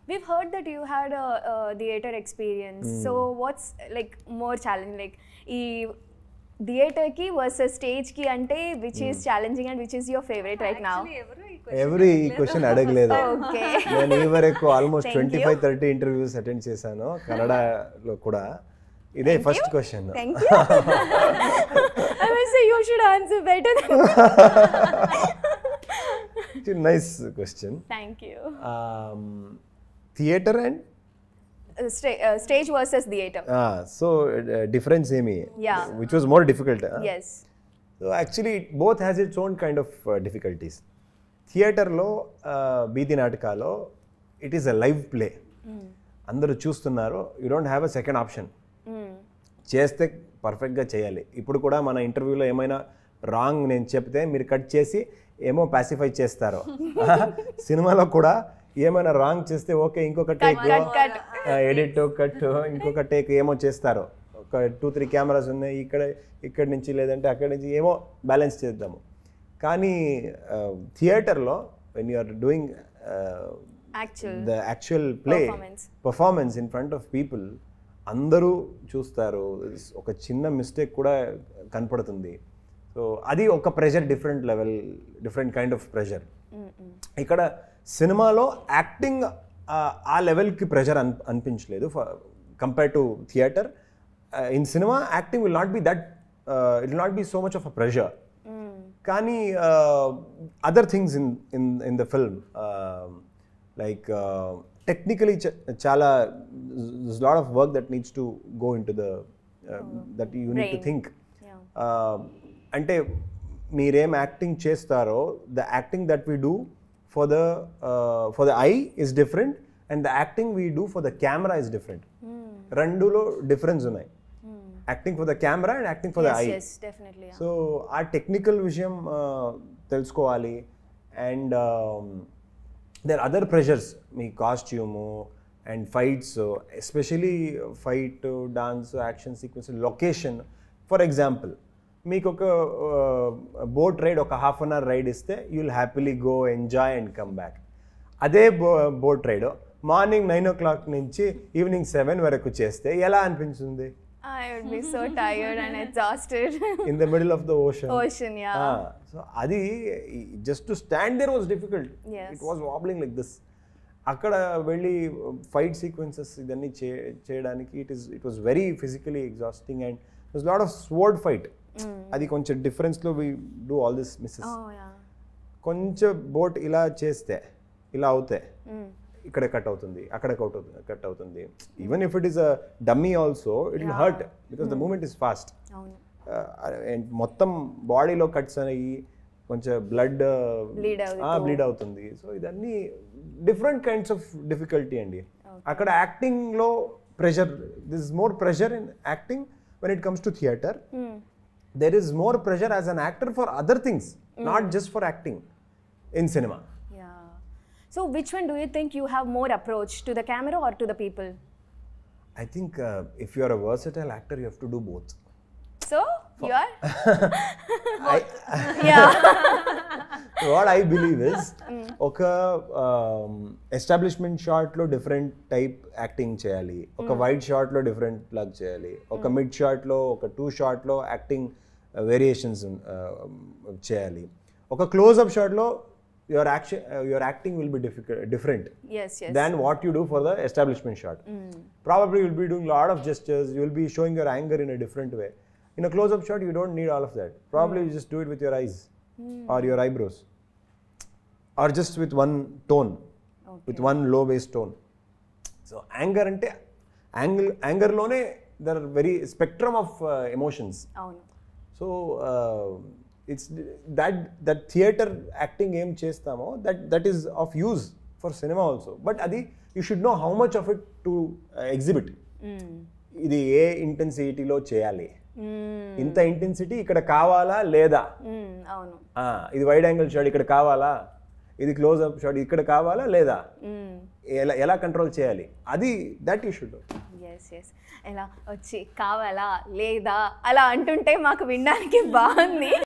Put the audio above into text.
We've heard that you had a theater experience. So what's like more challenging, like theater ki versus stage ki ante which is challenging and which is your favorite right now? Every question అడగలేదు. Okay. నేను ఈ వరకు almost 25-30 interviews attend చేశాను కన్నడలో కూడా. ఇదే first question. Thank you. I will say you should answer better than nice question. Thank you. Theatre and Stage versus theater. So difference ఏమి? Yeah. Which was more difficult? Yes. So actually both has its own kind of difficulties. థియేటర్లో బీది నాటకాలో it is a live play. అందరూ చూస్తున్నారు. You don't have a second option. చేస్తే పర్ఫెక్ట్గా చేయాలి. ఇప్పుడు కూడా మన ఇంటర్వ్యూలో ఏమైనా రాంగ్ నేను చెప్తే మీరు కట్ చేసి ఏమో పాసిఫై చేస్తారు. సినిమాలో కూడా ఏమైనా రాంగ్ చేస్తే ఓకే ఇంకొక టేక్ ఎడిట్ కట్ ఇంకొక టేక్ ఏమో చేస్తారు. ఒక 2-3 కెమెరాస్ ఉన్నాయి ఇక్కడి నుంచి లేదంటే అక్కడి నుంచి ఏమో బ్యాలెన్స్ చేద్దాము. కానీ థియేటర్లో when you are doing the actual play performance in front of people, అందరూ చూస్తారు. ఒక చిన్న మిస్టేక్ కూడా కనపడుతుంది. సో అది ఒక pressure, different level, different kind of pressure. ఇక్కడ సినిమాలో యాక్టింగ్ ఆ లెవెల్కి ప్రెషర్ అనిపించలేదు compare to theatre. In cinema acting will not be that, it will not be so much of a pressure. కానీ other things in the film like technically chala there's a lot of work that needs to go into the that you need to think. Ante meerem acting chestaro, the acting that we do for the eye is different and the acting we do for the camera is different. Rendulo difference unnai. Acting for the camera and acting for the eye. Yes, definitely. Yeah. So our technical vishayam telusukovali and there are other pressures, me costume and fights, especially fight, dance, action sequence, location. For example, meeku oka boat ride oka half an hour ride iste you will happily go enjoy and come back. Ade boat ride morning 9 o'clock నుంచి evening 7 వరకు చేస్తే ఎలా అనిపించింది? I would be so tired and exhausted. In the middle of the ocean. Ocean, yeah. So adi just to stand there was difficult. Yes. It was wobbling like this. Akkada velli fight sequences idanni cheyadaniki it was very physically exhausting and there was a lot of sword fight. Adi koncha difference lo we do all this misses. Oh yeah. Koncha boat ila cheste ila avute ఇక్కడ cut అవుతుంది, అక్కడ cut అవుతుంది. Even if it is a dummy also it will hurt because the moment is fast. అండ్ మొత్తం బాడీలో cuts అయ్యి కొంచెం bleed అవుతుంది. సో ఇదన్నీ డిఫరెంట్ కైండ్స్ ఆఫ్ డిఫికల్టీ అండి. అక్కడ యాక్టింగ్లో pressure, this is more pressure in acting when it comes to theatre. There is more pressure as an actor for other things, not just for acting in cinema. So which one do you think you have more approach, to the camera or to the people? I think if you are a versatile actor, you have to do both. So you are? What I believe is, oka establishment shot lo different type acting cheyali, oka wide shot lo different plug cheyali, oka mid shot lo, oka 2 shot lo acting variations cheyali, oka close up shot lo your acting will be different than what you do for the establishment shot. Probably you'll be doing a lot of gestures, you'll be showing your anger in a different way. In a close up shot you don't need all of that. Probably you just do it with your eyes or your eyebrows or just with one tone, with one low bass tone. So anger ante anger lone there are very spectrum of emotions. So it's that theater acting aim chestamo that is of use for cinema also, but adi you should know how much of it to exhibit. Idi A intensity లో చేయాలి, ఇంత intensity ఇక్కడ కావాలా లేదా, అవును ఇది wide angle shot ఇక్కడ కావాలా, ఇది క్లోజ్ అప్ షాట్ ఇక్కడ కావాలా లేదా, ఎలా కంట్రోల్ చేయాలి, అది దట్ యూ షుడ్. ఎలా వచ్చి కావాలా లేదా అలా అంటుంటే మాకు వినడానికి బాగుంది.